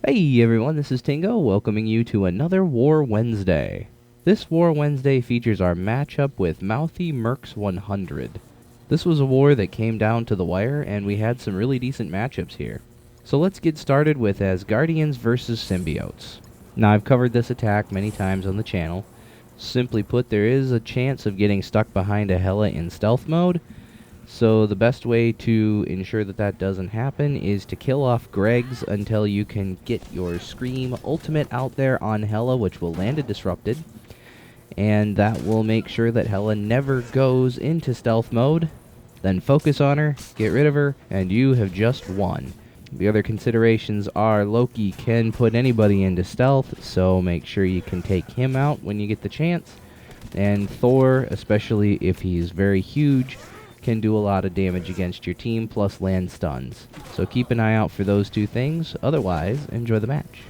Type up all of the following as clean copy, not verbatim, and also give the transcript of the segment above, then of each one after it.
Hey everyone, this is Tingo, welcoming you to another War Wednesday. This War Wednesday features our matchup with Mouthy Mercs 100. This was a war that came down to the wire, and we had some really decent matchups here. So let's get started with Asgardians versus Symbiotes. Now I've covered this attack many times on the channel. Simply put, there is a chance of getting stuck behind a Hela in stealth mode, so the best way to ensure that that doesn't happen is to kill off Greg's until you can get your Scream ultimate out there on Hela, which will land a Disrupted. And that will make sure that Hela never goes into stealth mode. Then focus on her, get rid of her, and you have just won. The other considerations are Loki can put anybody into stealth, so make sure you can take him out when you get the chance. And Thor, especially if he's very huge, can do a lot of damage against your team, plus land stuns. So keep an eye out for those two things. Otherwise, enjoy the match.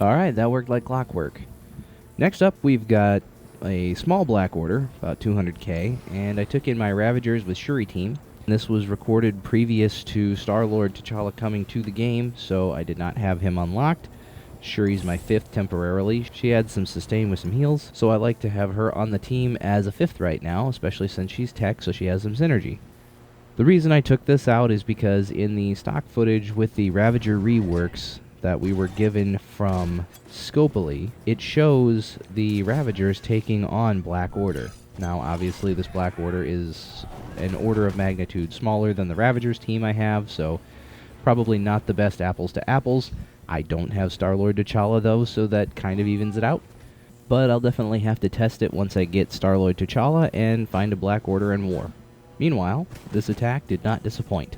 Alright, that worked like clockwork. Next up, we've got a small black order, about 200k, and I took in my Ravagers with Shuri team. This was recorded previous to Star-Lord T'Challa coming to the game, so I did not have him unlocked. Shuri's my 5th temporarily. She had some sustain with some heals, so I like to have her on the team as a 5th right now, especially since she's tech, so she has some synergy. The reason I took this out is because in the stock footage with the Ravager reworks that we were given from Scopely, it shows the Ravagers taking on Black Order. Now, obviously, this Black Order is an order of magnitude smaller than the Ravagers team I have, so probably not the best apples to apples. I don't have Star-Lord T'Challa, though, so that kind of evens it out. But I'll definitely have to test it once I get Star-Lord T'Challa and find a Black Order in war. Meanwhile, this attack did not disappoint.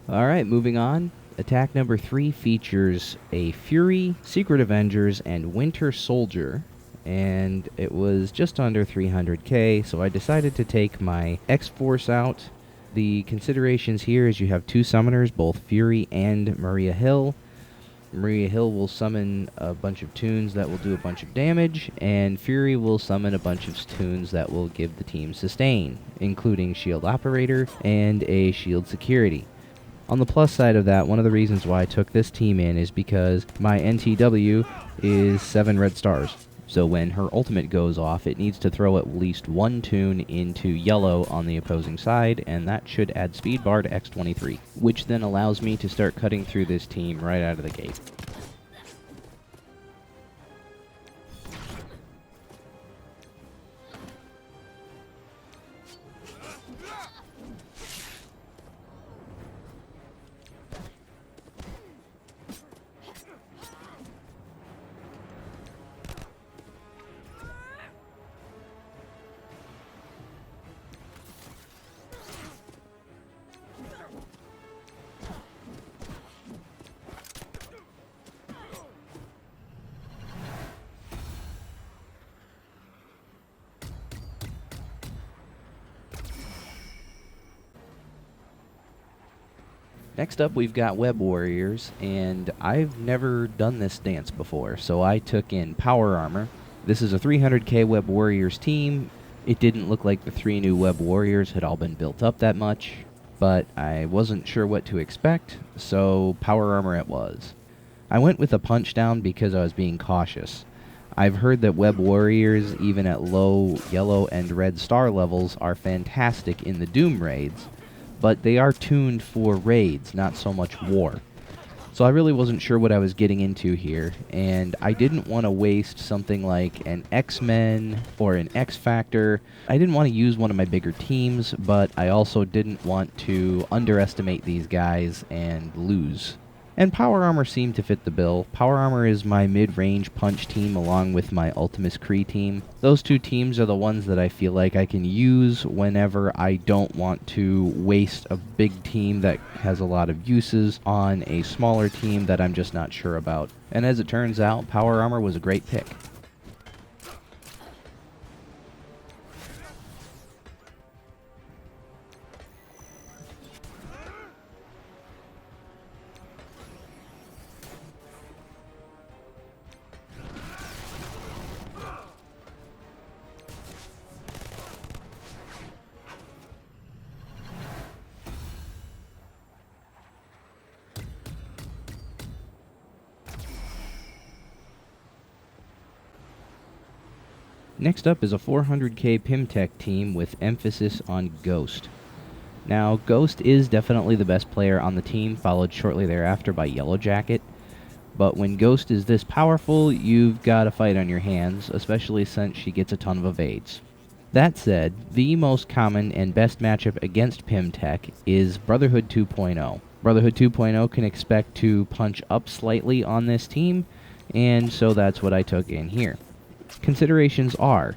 Alright, moving on. Attack number 3 features a Fury, Secret Avengers, and Winter Soldier, and it was just under 300k, so I decided to take my X-Force out. The considerations here is you have 2 summoners, both Fury and Maria Hill. Maria Hill will summon a bunch of tunes that will do a bunch of damage, and Fury will summon a bunch of tunes that will give the team sustain, including Shield Operator and a Shield Security. On the plus side of that, one of the reasons why I took this team in is because my NTW is 7 red stars. So when her ultimate goes off, it needs to throw at least 1 tune into yellow on the opposing side, and that should add speed bar to X23, which then allows me to start cutting through this team right out of the gate. Next up, we've got Web Warriors, and I've never done this dance before, so I took in Power Armor. This is a 300k Web Warriors team. It didn't look like the 3 new Web Warriors had all been built up that much, but I wasn't sure what to expect, so Power Armor it was. I went with a punch down because I was being cautious. I've heard that Web Warriors, even at low yellow and red star levels, are fantastic in the Doom raids, but they are tuned for raids, not so much war. So I really wasn't sure what I was getting into here, and I didn't want to waste something like an X-Men or an X-Factor. I didn't want to use one of my bigger teams, but I also didn't want to underestimate these guys and lose. And Power Armor seemed to fit the bill. Power Armor is my mid-range punch team along with my Ultimus Kree team. Those 2 teams are the ones that I feel like I can use whenever I don't want to waste a big team that has a lot of uses on a smaller team that I'm just not sure about. And as it turns out, Power Armor was a great pick. Next up is a 400k Pimtech team with emphasis on Ghost. Now, Ghost is definitely the best player on the team, followed shortly thereafter by Yellow Jacket. But when Ghost is this powerful, you've got a fight on your hands, especially since she gets a ton of evades. That said, the most common and best matchup against Pimtech is Brotherhood 2.0. Brotherhood 2.0 can expect to punch up slightly on this team, and so that's what I took in here. Considerations are: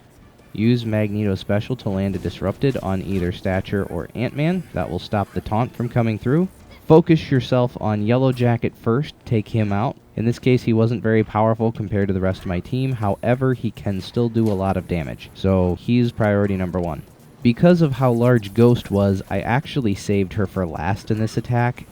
use Magneto Special to land a Disrupted on either Stature or Ant-Man. That will stop the taunt from coming through. Focus yourself on Yellow Jacket first, take him out. In this case, he wasn't very powerful compared to the rest of my team, however, he can still do a lot of damage, so he's priority number 1. Because of how large Ghost was, I actually saved her for last in this attack.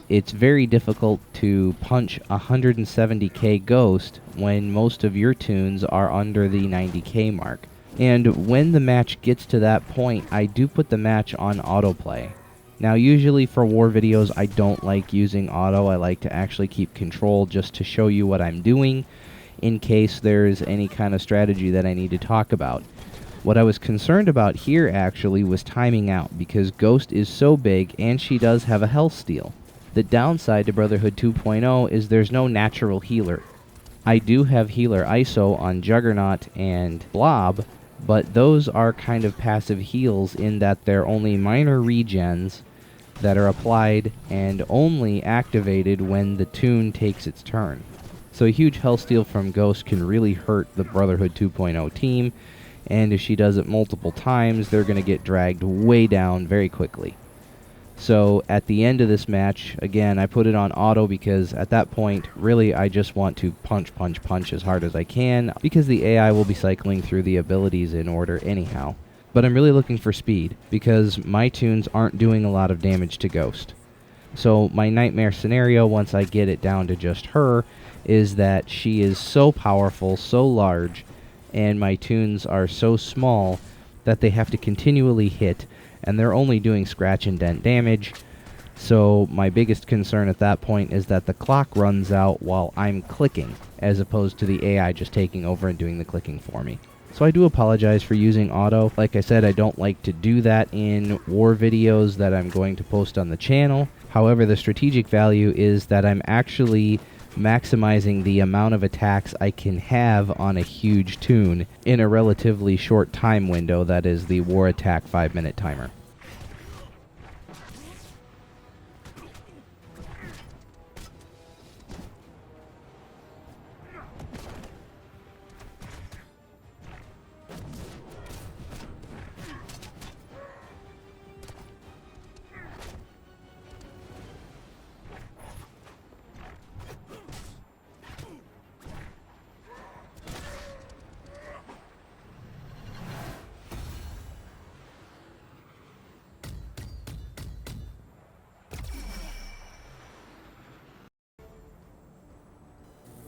It's very difficult to punch 170k Ghost when most of your tunes are under the 90k mark. And when the match gets to that point, I do put the match on autoplay. Now, usually for war videos, I don't like using auto. I like to actually keep control just to show you what I'm doing in case there's any kind of strategy that I need to talk about. What I was concerned about here actually was timing out, because Ghost is so big and she does have a health steal. The downside to Brotherhood 2.0 is there's no natural healer. I do have healer ISO on Juggernaut and Blob, but those are kind of passive heals in that they're only minor regens that are applied and only activated when the tune takes its turn. So a huge health steal from Ghost can really hurt the Brotherhood 2.0 team, and if she does it multiple times, they're going to get dragged way down very quickly. So at the end of this match, again, I put it on auto because at that point, really, I just want to punch, punch, punch as hard as I can because the AI will be cycling through the abilities in order anyhow. But I'm really looking for speed because my tunes aren't doing a lot of damage to Ghost. So my nightmare scenario, once I get it down to just her, is that she is so powerful, so large, and my tunes are so small that they have to continually hit, and they're only doing scratch and dent damage. So my biggest concern at that point is that the clock runs out while I'm clicking, as opposed to the AI just taking over and doing the clicking for me. So I do apologize for using auto. Like I said, I don't like to do that in war videos that I'm going to post on the channel. However, the strategic value is that I'm actually maximizing the amount of attacks I can have on a huge tune in a relatively short time window, that is the war attack 5-minute timer.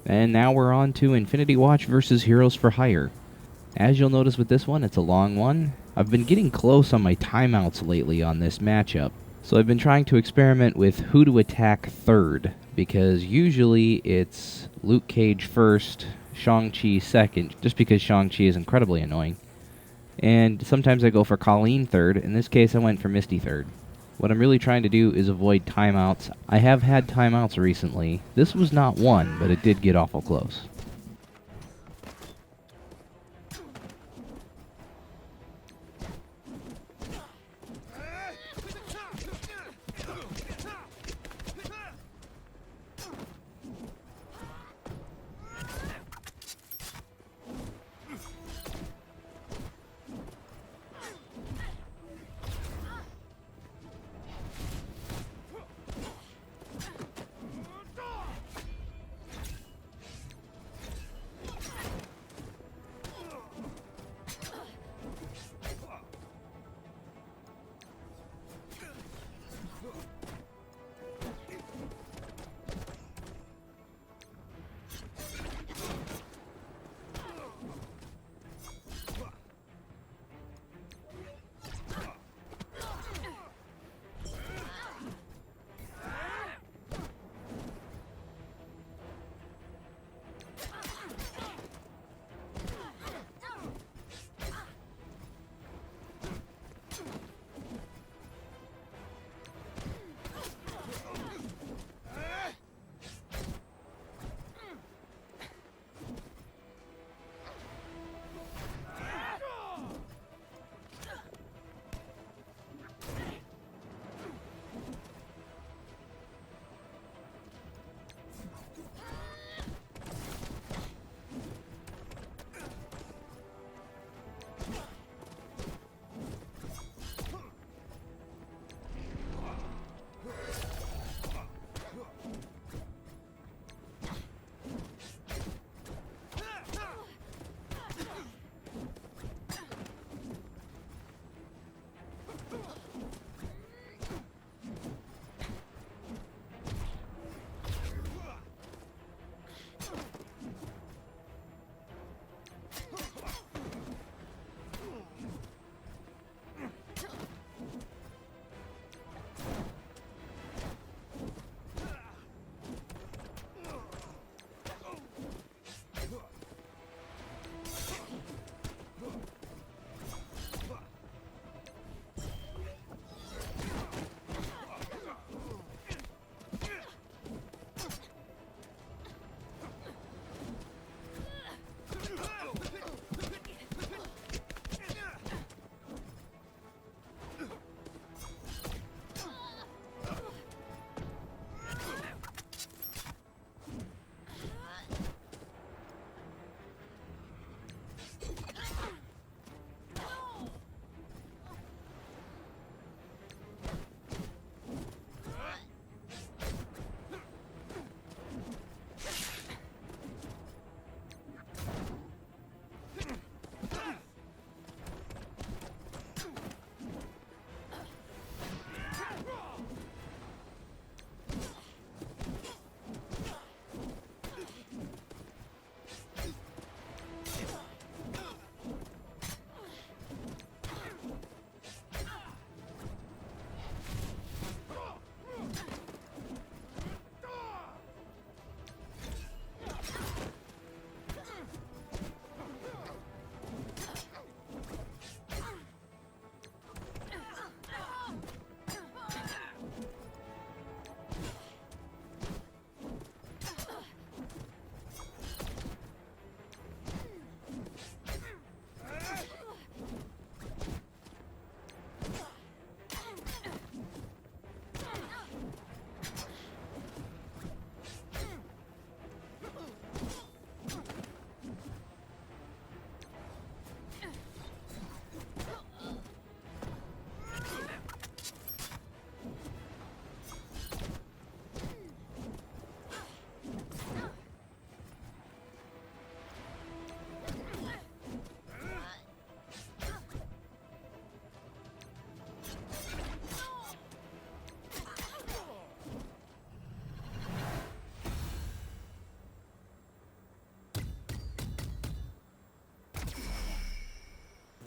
And now we're on to Infinity Watch versus Heroes for Hire. As you'll notice with this one, it's a long one. I've been getting close on my timeouts lately on this matchup, so I've been trying to experiment with who to attack third, because usually it's Luke Cage first, Shang-Chi second, just because Shang-Chi is incredibly annoying. And sometimes I go for Colleen third. In this case, I went for Misty third. What I'm really trying to do is avoid timeouts. I have had timeouts recently. This was not one, but it did get awful close.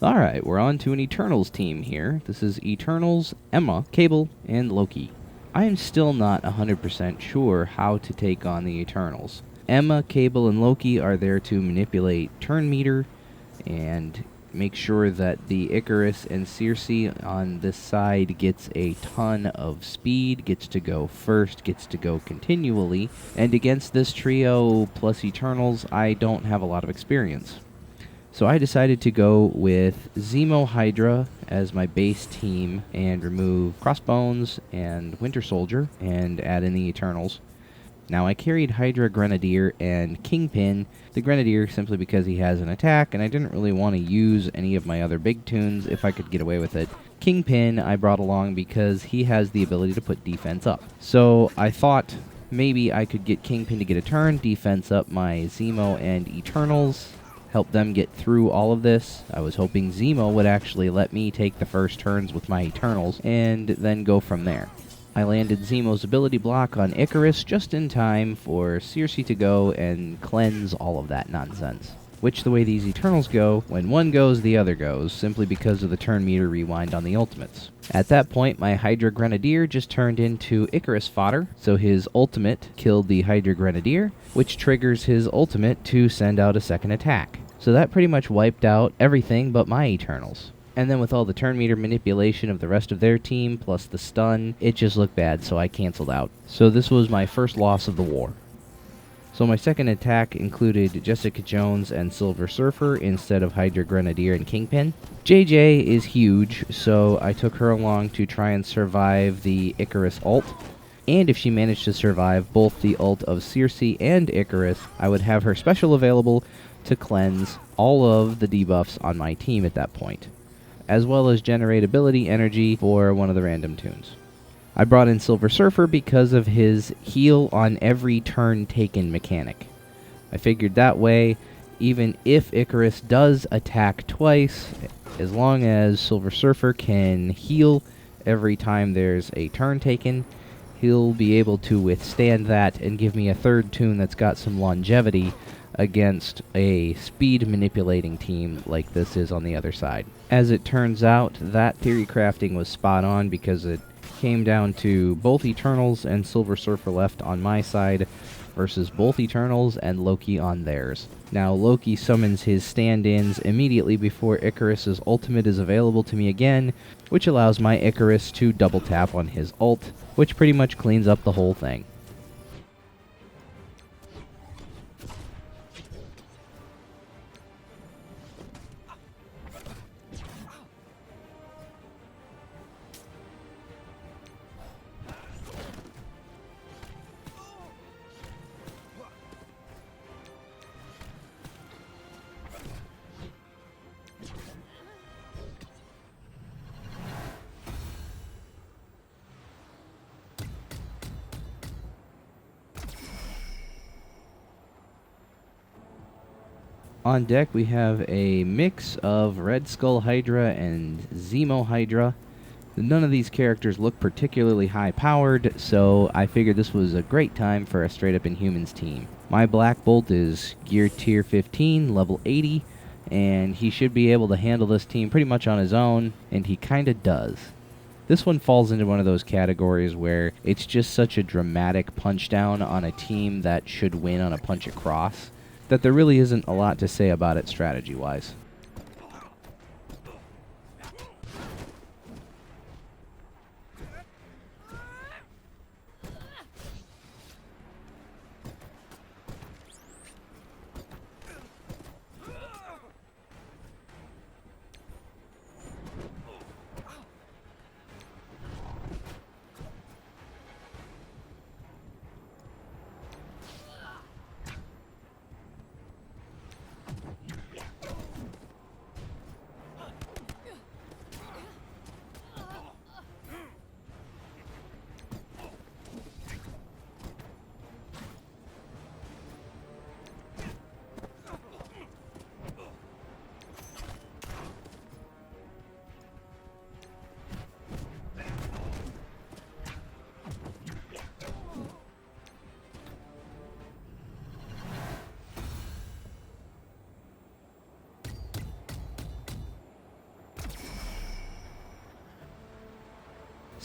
Alright, we're on to an Eternals team here. This is Eternals, Emma, Cable, and Loki. I am still not 100% sure how to take on the Eternals. Emma, Cable, and Loki are there to manipulate turn meter and make sure that the Icarus and Circe on this side gets a ton of speed, gets to go first, gets to go continually, and against this trio plus Eternals, I don't have a lot of experience. So I decided to go with Zemo Hydra as my base team and remove Crossbones and Winter Soldier and add in the Eternals. Now I carried Hydra Grenadier and Kingpin, the Grenadier simply because he has an attack and I didn't really want to use any of my other big tunes if I could get away with it. Kingpin I brought along because he has the ability to put defense up. So I thought maybe I could get Kingpin to get a turn, defense up my Zemo and Eternals, help them get through all of this. I was hoping Zemo would actually let me take the first turns with my Eternals and then go from there. I landed Zemo's ability block on Icarus just in time for Circe to go and cleanse all of that nonsense. Which, the way these Eternals go, when one goes, the other goes, simply because of the turn meter rewind on the ultimates. At that point, my Hydra Grenadier just turned into Icarus fodder, so his ultimate killed the Hydra Grenadier, which triggers his ultimate to send out a second attack. So that pretty much wiped out everything but my Eternals. And then with all the turn meter manipulation of the rest of their team, plus the stun, it just looked bad, so I canceled out. So this was my first loss of the war. So my second attack included Jessica Jones and Silver Surfer instead of Hydra Grenadier and Kingpin. JJ is huge, so I took her along to try and survive the Icarus ult. And if she managed to survive both the ult of Circe and Icarus, I would have her special available to cleanse all of the debuffs on my team at that point, as well as generate ability energy for one of the random tunes. I brought in Silver Surfer because of his heal on every turn taken mechanic. I figured that way, even if Icarus does attack twice, as long as Silver Surfer can heal every time there's a turn taken, he'll be able to withstand that and give me a third tune that's got some longevity against a speed manipulating team like this is on the other side. As it turns out, that theory crafting was spot on because it came down to both Eternals and Silver Surfer left on my side versus both Eternals and Loki on theirs. Now Loki summons his stand-ins immediately before Icarus's ultimate is available to me again, which allows my Icarus to double tap on his ult, which pretty much cleans up the whole thing. On deck, we have a mix of Red Skull Hydra and Zemo Hydra. None of these characters look particularly high-powered, so I figured this was a great time for a straight-up Inhumans team. My Black Bolt is Gear Tier 15, level 80, and he should be able to handle this team pretty much on his own, and he kinda does. This one falls into one of those categories where it's just such a dramatic punch-down on a team that should win on a punch-across, that there really isn't a lot to say about it strategy-wise.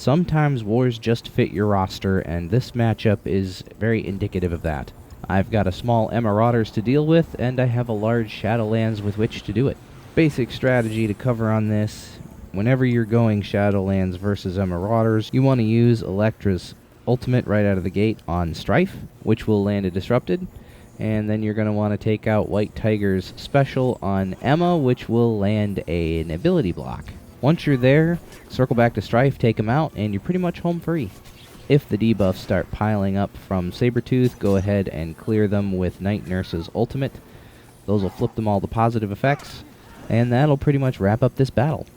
Sometimes wars just fit your roster, and this matchup is very indicative of that. I've got a small Marauders to deal with, and I have a large Shadowlands with which to do it. Basic strategy to cover on this: whenever you're going Shadowlands versus Marauders, you want to use Electra's ultimate right out of the gate on Strife, which will land a Disrupted, and then you're going to want to take out White Tiger's special on Emma, which will land an ability block. Once you're there, circle back to Strife, take him out, and you're pretty much home free. If the debuffs start piling up from Sabretooth, go ahead and clear them with Night Nurse's ultimate. Those will flip them all to positive effects, and that'll pretty much wrap up this battle.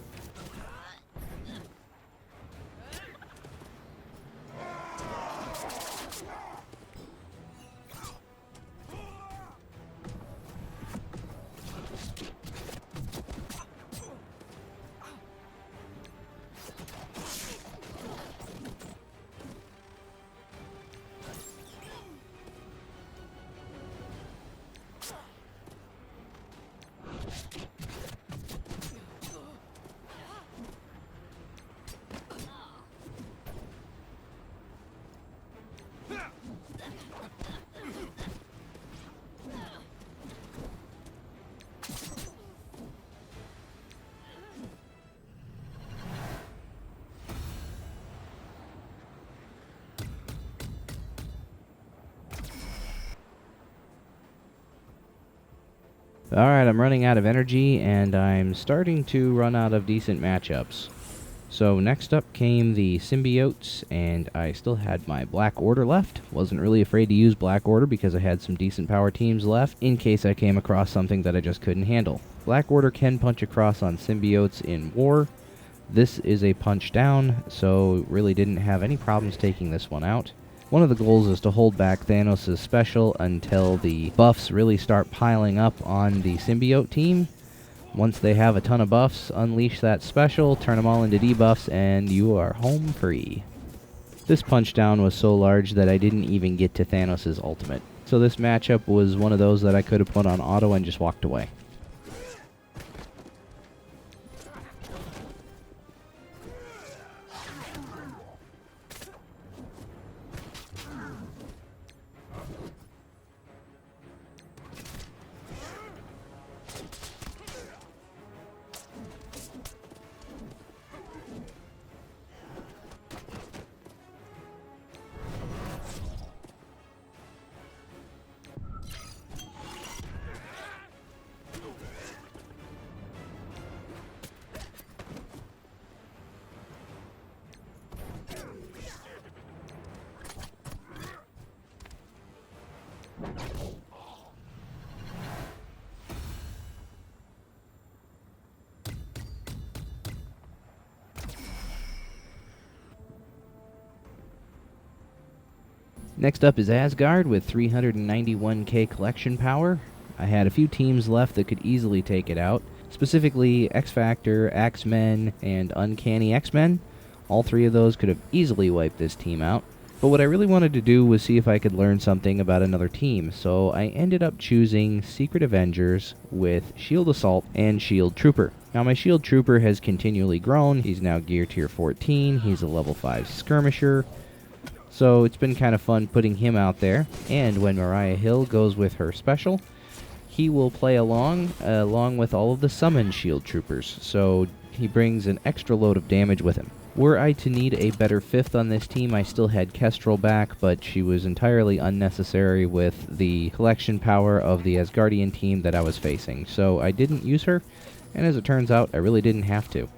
Alright, I'm running out of energy, and I'm starting to run out of decent matchups. So next up came the Symbiotes, and I still had my Black Order left. Wasn't really afraid to use Black Order because I had some decent power teams left in case I came across something that I just couldn't handle. Black Order can punch across on Symbiotes in war. This is a punch down, so really didn't have any problems taking this one out. One of the goals is to hold back Thanos' special until the buffs really start piling up on the Symbiote team. Once they have a ton of buffs, unleash that special, turn them all into debuffs, and you are home free. This punch down was so large that I didn't even get to Thanos' ultimate. So this matchup was one of those that I could have put on auto and just walked away. Next up is Asgard with 391k collection power. I had a few teams left that could easily take it out, specifically X-Factor, X-Men, and Uncanny X-Men. All three of those could have easily wiped this team out. But what I really wanted to do was see if I could learn something about another team, so I ended up choosing Secret Avengers with Shield Assault and Shield Trooper. Now my Shield Trooper has continually grown. He's now Gear Tier 14, he's a level 5 Skirmisher, so it's been kind of fun putting him out there. And when Mariah Hill goes with her special, he will play along with all of the summoned Shield Troopers, so he brings an extra load of damage with him. Were I to need a better fifth on this team, I still had Kestrel back, but she was entirely unnecessary with the collection power of the Asgardian team that I was facing, so I didn't use her, and as it turns out, I really didn't have to.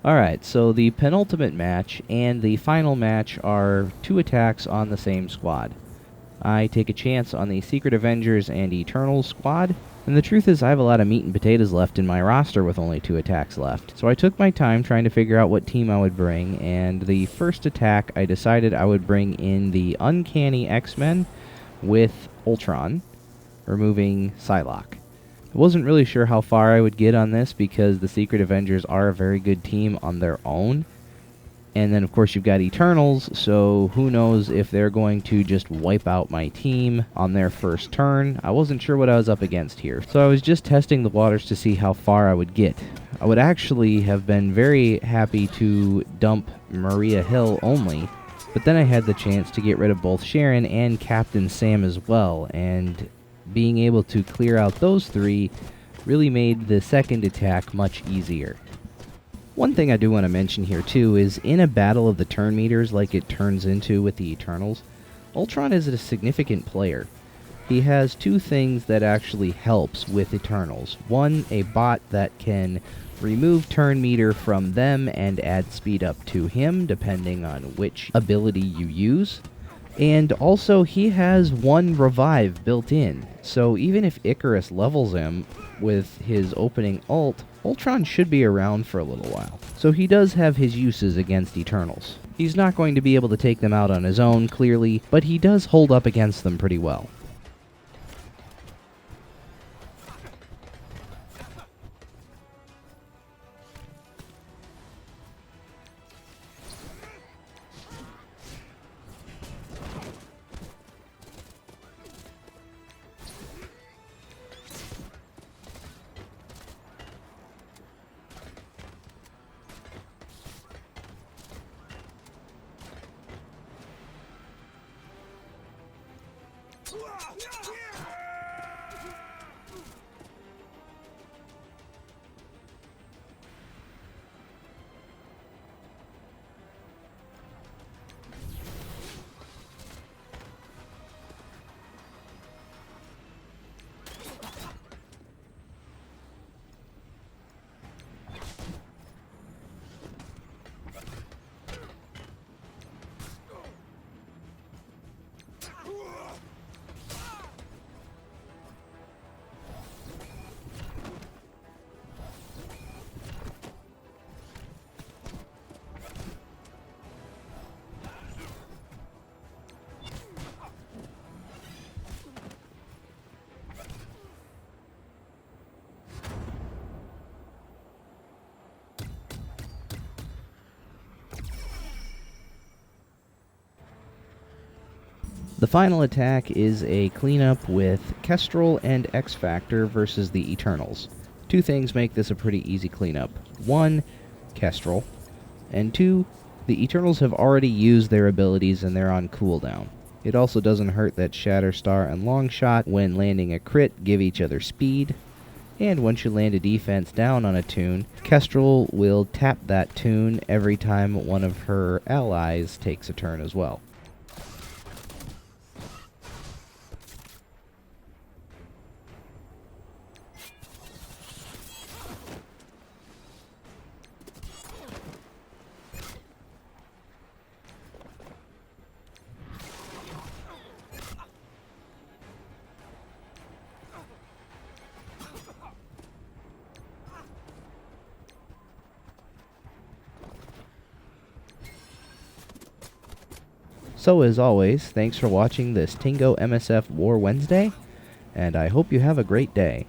Alright, so the penultimate match and the final match are 2 attacks on the same squad. I take a chance on the Secret Avengers and Eternals squad, and the truth is I have a lot of meat and potatoes left in my roster with only 2 attacks left. So I took my time trying to figure out what team I would bring, and the first attack I decided I would bring in the Uncanny X-Men with Ultron, removing Psylocke. I wasn't really sure how far I would get on this because the Secret Avengers are a very good team on their own. And then, of course, you've got Eternals, so who knows if they're going to just wipe out my team on their first turn. I wasn't sure what I was up against here, so I was just testing the waters to see how far I would get. I would actually have been very happy to dump Maria Hill only, but then I had the chance to get rid of both Sharon and Captain Sam as well, and being able to clear out those 3 really made the second attack much easier. One thing I do want to mention here too is in a battle of the turn meters like it turns into with the Eternals, Ultron is a significant player. He has 2 things that actually helps with Eternals. One, a bot that can remove turn meter from them and add speed up to him depending on which ability you use. And also, he has 1 revive built in, so even if Icarus levels him with his opening ult, Ultron should be around for a little while. So he does have his uses against Eternals. He's not going to be able to take them out on his own, clearly, but he does hold up against them pretty well. The final attack is a cleanup with Kestrel and X-Factor versus the Eternals. 2 things make this a pretty easy cleanup. 1, Kestrel, and 2, the Eternals have already used their abilities and they're on cooldown. It also doesn't hurt that Shatterstar and Longshot, when landing a crit, give each other speed. And once you land a defense down on a toon, Kestrel will tap that toon every time one of her allies takes a turn as well. So as always, thanks for watching this Tingo MSF War Wednesday, and I hope you have a great day.